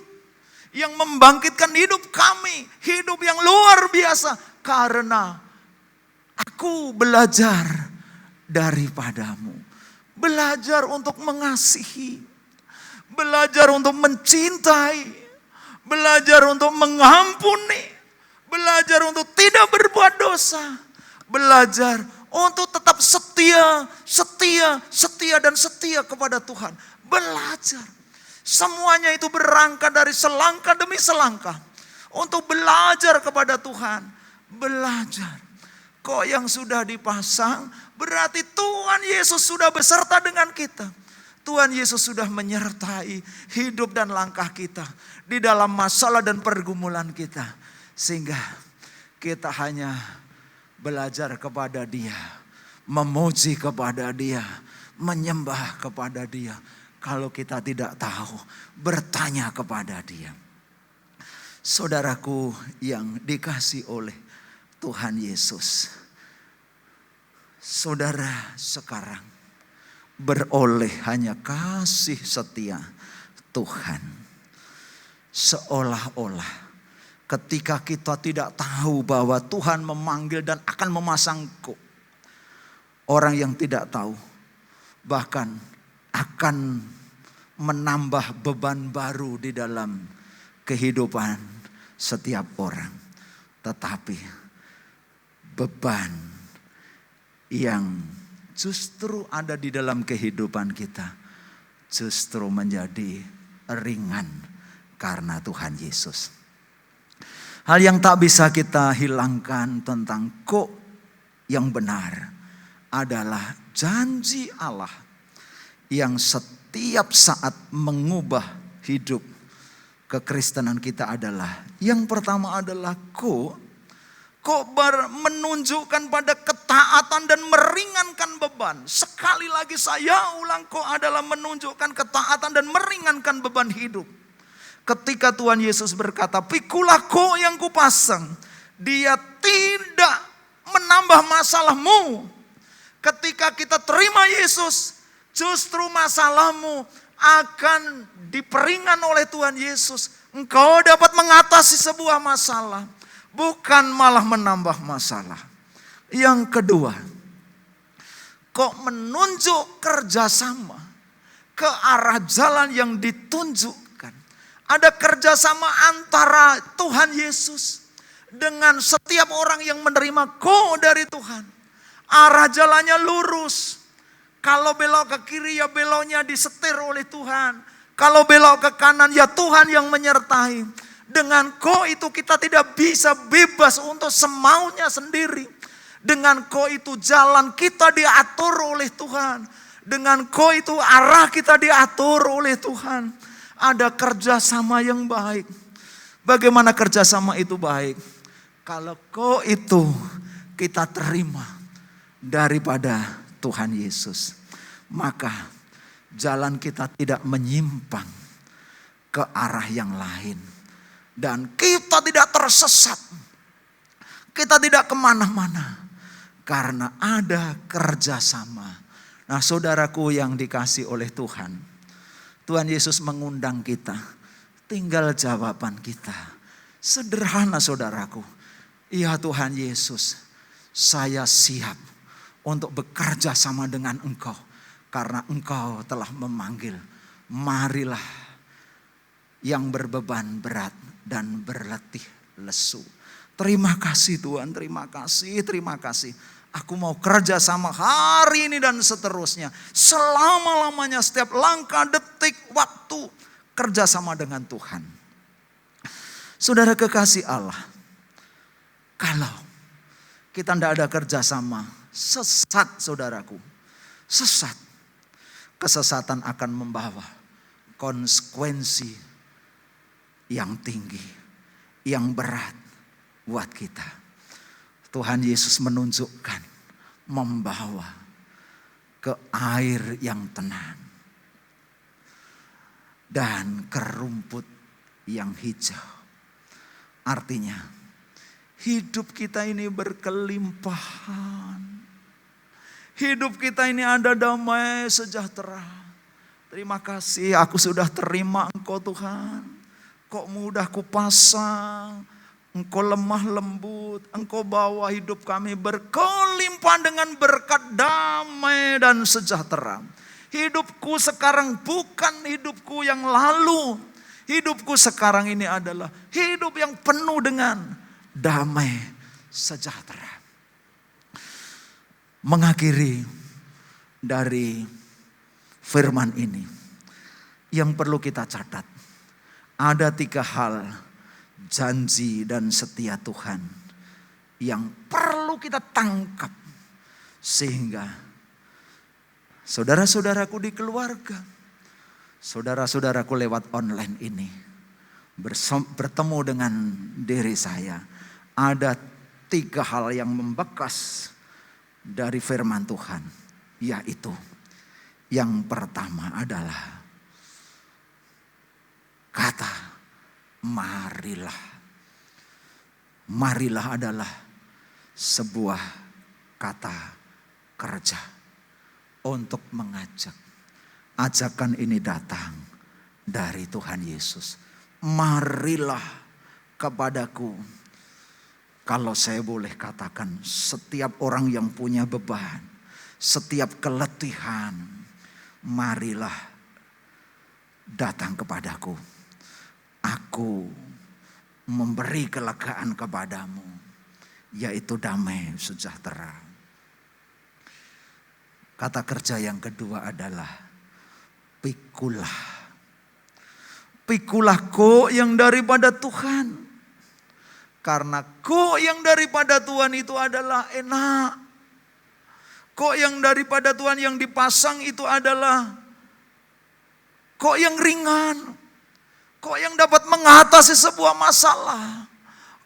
Yang membangkitkan hidup kami. Hidup yang luar biasa. Karena aku belajar daripadamu. Belajar untuk mengasihi. Belajar untuk mencintai. Belajar untuk mengampuni. Belajar untuk tidak berbuat dosa. Belajar untuk tetap setia dan setia kepada Tuhan. Belajar. Semuanya itu berangkat dari selangkah demi selangkah. Untuk belajar kepada Tuhan. Belajar. Kok yang sudah dipasang berarti Tuhan Yesus sudah beserta dengan kita. Tuhan Yesus sudah menyertai hidup dan langkah kita. Di dalam masalah dan pergumulan kita. Sehingga kita hanya belajar kepada Dia. Memuji kepada Dia. Menyembah kepada Dia. Kalau kita tidak tahu, bertanya kepada Dia. Saudaraku yang dikasih oleh Tuhan Yesus. Saudara sekarang beroleh hanya kasih setia Tuhan. Seolah-olah ketika kita tidak tahu bahwa Tuhan memanggil dan akan memasang kok. Orang yang tidak tahu bahkan akan menambah beban baru di dalam kehidupan setiap orang. Tetapi beban yang justru ada di dalam kehidupan kita justru menjadi ringan karena Tuhan Yesus. Hal yang tak bisa kita hilangkan tentang kok yang benar adalah janji Allah yang setiap saat mengubah hidup kekristenan kita adalah yang pertama adalah kok menunjukkan pada ketaatan dan meringankan beban. Sekali lagi saya ulang, kok adalah menunjukkan ketaatan dan meringankan beban hidup. Ketika Tuhan Yesus berkata, pikulah kok yang kupasang. Dia tidak menambah masalahmu. Ketika kita terima Yesus, justru masalahmu akan diperingan oleh Tuhan Yesus. Engkau dapat mengatasi sebuah masalah. Bukan malah menambah masalah. Yang kedua, kok menunjuk kerjasama ke arah jalan yang ditunjukkan. Ada kerjasama antara Tuhan Yesus dengan setiap orang yang menerima kok dari Tuhan. Arah jalannya lurus. Kalau belok ke kiri ya beloknya disetir oleh Tuhan. Kalau belok ke kanan ya Tuhan yang menyertai. Dengan kok itu kita tidak bisa bebas untuk semaunya sendiri. Dengan kok itu jalan kita diatur oleh Tuhan. Dengan kok itu arah kita diatur oleh Tuhan. Ada kerjasama yang baik. Bagaimana kerjasama itu baik? Kalau kok itu kita terima daripada Tuhan Yesus. Maka jalan kita tidak menyimpang ke arah yang lain. Dan kita tidak tersesat. Kita tidak kemana-mana. Karena ada kerjasama. Nah saudaraku yang dikasih oleh Tuhan. Tuhan Yesus mengundang kita. Tinggal jawaban kita. Sederhana saudaraku. Ya Tuhan Yesus. Saya siap untuk bekerja sama dengan Engkau. Karena Engkau telah memanggil. Marilah yang berbeban berat dan berletih lesu. Terima kasih Tuhan, terima kasih. Aku mau kerja sama hari ini dan seterusnya. Selama-lamanya setiap langkah, detik, waktu kerja sama dengan Tuhan. Saudara kekasih Allah, kalau kita tidak ada kerjasama, sesat saudaraku, sesat. Kesesatan akan membawa konsekuensi yang tinggi, yang berat buat kita. Tuhan Yesus menunjukkan, membawa ke air yang tenang dan ke rumput yang hijau. Artinya hidup kita ini berkelimpahan. Hidup kita ini ada damai sejahtera. Terima kasih, aku sudah terima Engkau Tuhan. Kok mudah kupasang, Engkau lemah lembut, Engkau bawa hidup kami berkelimpahan dengan berkat damai dan sejahtera. Hidupku sekarang bukan hidupku yang lalu. Hidupku sekarang ini adalah hidup yang penuh dengan damai sejahtera. Mengakhiri dari firman ini, yang perlu kita catat, ada 3 hal janji dan setia Tuhan yang perlu kita tangkap, sehingga saudara-saudaraku di keluarga, saudara-saudaraku lewat online ini, bertemu dengan diri saya, ada 3 hal yang membekas dari firman Tuhan, yaitu yang pertama adalah kata marilah. Marilah adalah sebuah kata kerja untuk mengajak. Ajakan ini datang dari Tuhan Yesus. Marilah kepadaku. Kalau saya boleh katakan, setiap orang yang punya beban, setiap keletihan, marilah datang kepadaku. Aku memberi kelegaan kepadamu, yaitu damai sejahtera. Kata kerja yang kedua adalah pikulah. Pikulah kok yang daripada Tuhan. Karena kok yang daripada Tuhan itu adalah enak. Kok yang daripada Tuhan yang dipasang itu adalah kok yang ringan. Kok yang dapat mengatasi sebuah masalah.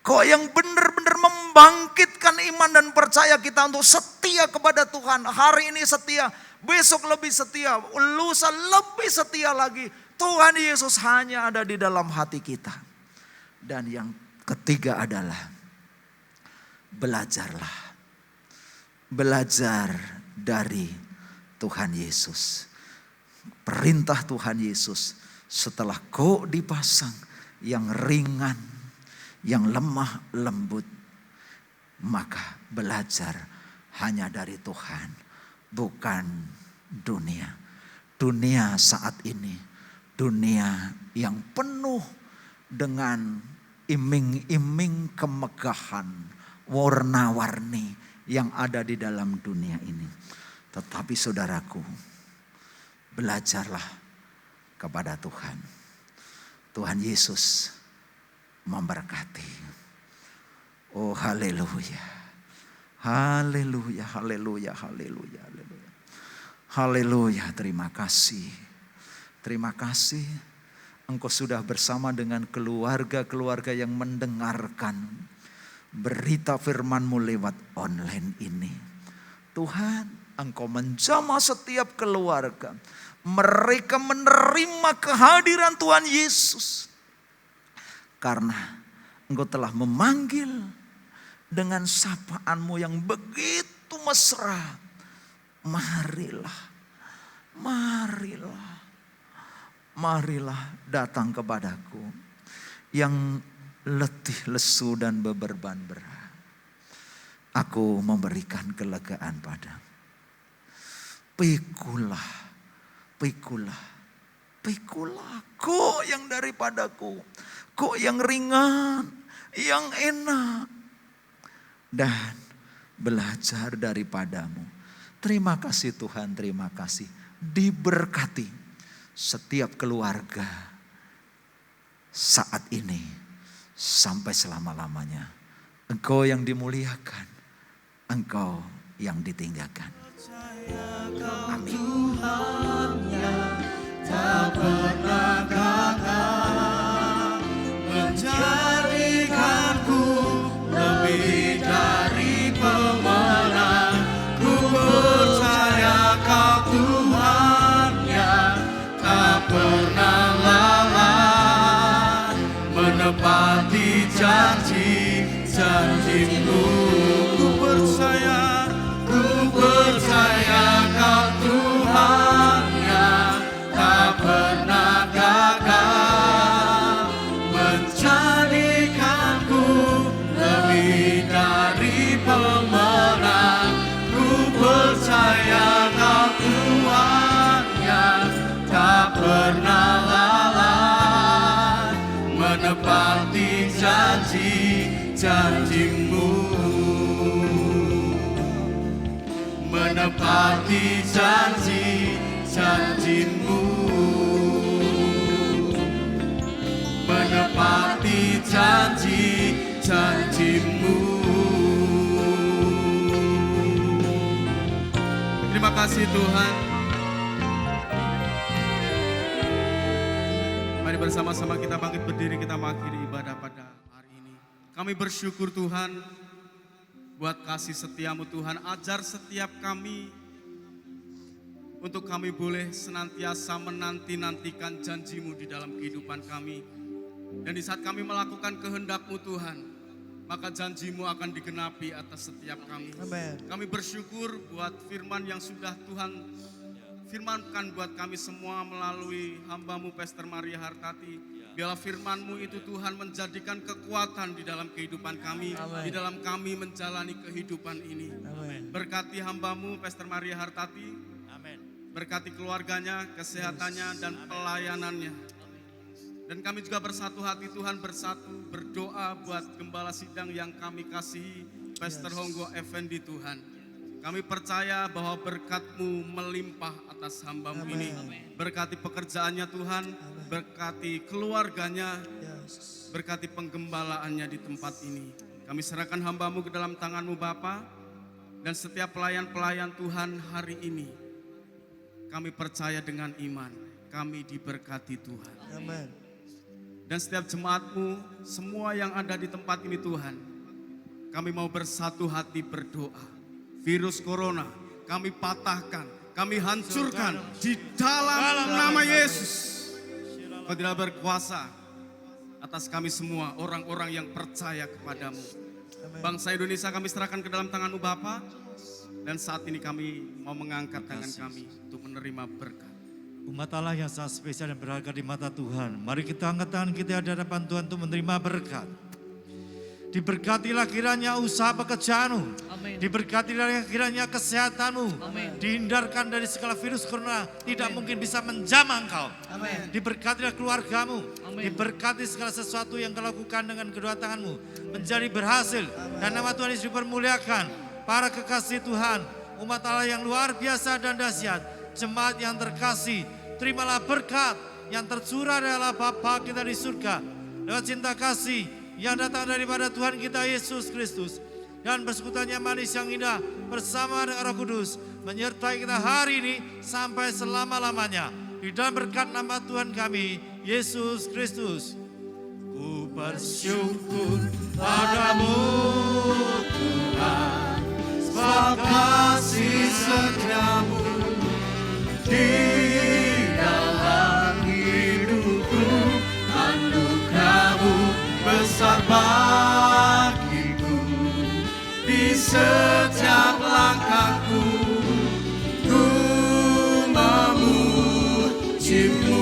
Kok yang benar-benar membangkitkan iman dan percaya kita untuk setia kepada Tuhan. Hari ini setia, besok lebih setia, lusa lebih setia lagi. Tuhan Yesus hanya ada di dalam hati kita. Dan yang ketiga adalah belajarlah. Belajar dari Tuhan Yesus. Perintah Tuhan Yesus setelah kau dipasang yang ringan, yang lemah lembut, maka belajar hanya dari Tuhan, bukan dunia. Dunia saat ini, dunia yang penuh dengan iming-iming kemegahan, warna-warni yang ada di dalam dunia ini. Tetapi saudaraku, belajarlah kepada Tuhan. Tuhan Yesus memberkati. Oh haleluya. Haleluya, haleluya, haleluya, haleluya. Haleluya, terima kasih. Terima kasih. Engkau sudah bersama dengan keluarga-keluarga yang mendengarkan berita firman-Mu lewat online ini. Tuhan, Engkau menjamah setiap keluarga. Mereka menerima kehadiran Tuhan Yesus. Karena Engkau telah memanggil dengan sapaan-Mu yang begitu mesra. Marilah, marilah. Marilah datang kepadaku yang letih, lesu dan beban berat. Aku memberikan kelegaan padamu. Pikulah, pikulah, pikulah. Kok yang daripadaku, kok yang ringan, yang enak. Dan belajar daripadamu. Terima kasih Tuhan, terima kasih. Diberkati setiap keluarga saat ini, sampai selama-lamanya. Engkau yang dimuliakan, Engkau yang ditinggikan. Amin. Tuhan yang tak pernah gagal menjadikanku lebih dari pemenang. Ku percaya Kau Tuhan yang tak pernah lalai menepati janji-janji-Mu. Ku percaya Kau Tuhan yang tak pernah gagal menjadikanku lebih dari pemenang. Ku percaya Kau Tuhan yang tak pernah lalai menepati janji-janji-Mu. Menepati janji-janji-Mu, menepati janji-janji-Mu. Terima kasih Tuhan. Mari bersama-sama kita bangkit berdiri, kita mengakhiri ibadah pada hari ini. Kami bersyukur Tuhan buat kasih setiamu Tuhan. Ajar setiap kami untuk kami boleh senantiasa menanti-nantikan janjimu di dalam kehidupan kami. Dan di saat kami melakukan kehendakmu Tuhan, maka janjimu akan digenapi atas setiap kami. Amin. Kami bersyukur buat firman yang sudah Tuhan firmankan buat kami semua melalui hamba-Mu Pastor Maria Hartati. Biarlah firman-Mu itu Tuhan menjadikan kekuatan di dalam kehidupan kami, Amen. di dalam kami menjalani kehidupan ini. Amin. Berkati hamba-Mu Pastor Maria Hartati, berkati keluarganya, kesehatannya, dan pelayanannya. Dan kami juga bersatu hati Tuhan, bersatu berdoa buat gembala sidang yang kami kasihi, Pastor Honggo Effendi Tuhan. Kami percaya bahwa berkat-Mu melimpah atas hamba-Mu ini. Berkati pekerjaannya Tuhan, berkati keluarganya, berkati penggembalaannya di tempat ini. Kami serahkan hamba-Mu ke dalam tangan-Mu Bapa, dan setiap pelayan-pelayan Tuhan hari ini. Kami percaya dengan iman, kami diberkati Tuhan. Amin. Dan setiap jemaat-Mu, semua yang ada di tempat ini Tuhan, kami mau bersatu hati berdoa. Virus corona kami patahkan, kami hancurkan di dalam nama Yesus. Kau tidak berkuasa atas kami semua, orang-orang yang percaya kepadamu. Bangsa Indonesia kami serahkan ke dalam tangan-Mu Bapa. Dan saat ini kami mau mengangkat tangan kami untuk menerima berkat. Umat Allah yang sangat spesial dan berharga di mata Tuhan. Mari kita angkat tangan kita di hadapan Tuhan untuk menerima berkat. Diberkatilah kiranya usaha pekerjaanmu. Amin. Diberkatilah kiranya kesehatanmu. Amin. Dihindarkan dari segala virus corona. Tidak mungkin bisa menjamah engkau. Amin. Diberkatilah keluargamu. Amin. Diberkati segala sesuatu yang kau lakukan dengan kedua tanganmu. Menjadi berhasil. Dan nama Tuhan Yesus dipermuliakan. Para kekasih Tuhan. Umat Allah yang luar biasa dan dahsyat. Jemaat yang terkasih. Terimalah berkat yang tercurah adalah Bapa kita di surga. Lewat cinta kasih yang datang daripada Tuhan kita Yesus Kristus. Dan persekutuannya manis yang indah bersama dengan Roh Kudus. Menyertai kita hari ini sampai selama-lamanya. Di dalam berkat nama Tuhan kami, Yesus Kristus. Ku bersyukur padamu Tuhan, sebab kasih setiamu di dalam hidupku. Anugerah-Mu besar bagiku, di setiap langkahku ku memuji-Mu.